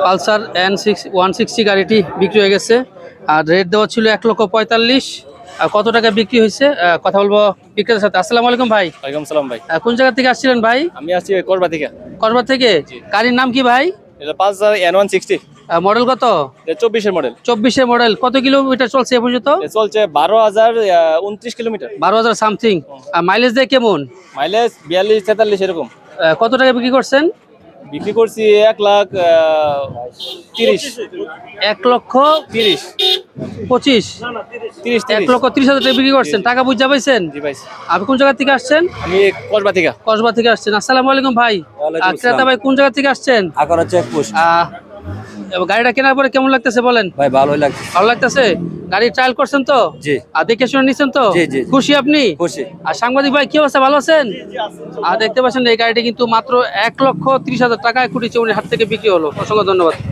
Pulsar N160 গাড়িটি বিক্রি হয়ে গেছে। আর রেট দেওয়া ছিল 1,45,00,000। আর কত টাকা বিক্রি হয়েছে কথা বলবো বিক্রেতার সাথে। আসসালামু আলাইকুম ভাই। ওয়ালাইকুম সালাম ভাই। কোন জায়গা থেকে আসছিলেন ভাই? আমি আসছি করবা থেকে। করবা থেকে। গাড়ির নাম কি ভাই? এটা পালসার N160, মডেল কত? এটা 24 এর মডেল। 24 এর মডেল। কত কিলোমিটার চলছে এ পর্যন্ত? এটা চলছে 12,029 কিলোমিটার। 12,000 সামথিং। মাইলেজ দেয় কেমন? মাইলেজ 42-43 এরকম। কত টাকা বিক্রি করছেন? বিক্রি করছি 1,30,000। 1,30,25,000। 1,30,000 টাকা বিক্রি করছেন। টাকা বুঝা পাইছেন? জি ভাই। আপনি কোন জায়গা থেকে আসছেন? আমি করবা থেকে। কসবা থেকে আসছেন। আসসালামু আলাইকুম ভাই। ওয়ালাইকুম আসসালাম। ক্রেতা ভাই কোন জায়গা থেকে আসছেন? আকারা চেকপোস্ট। গাড়িটা কেনার পরে কেমন লাগতেছে বলেন? ভাই ভালোই লাগছে। ভালো লাগতেছে? গাড়ি ট্রায়াল করছেন তো? জি। আর দেখে শুনে নিছেন তো? জি, জি, জি। খুশি আপনি? খুশি। আর সাংবাদিক ভাই কি অবস্থা, ভালো আছেন? আর দেখতে পাচ্ছেন এই গাড়িটি কিন্তু মাত্র 1,30,000 টাকায় 1,40,000 হাত থেকে বিক্রি হলো। অসংখ্য ধন্যবাদ।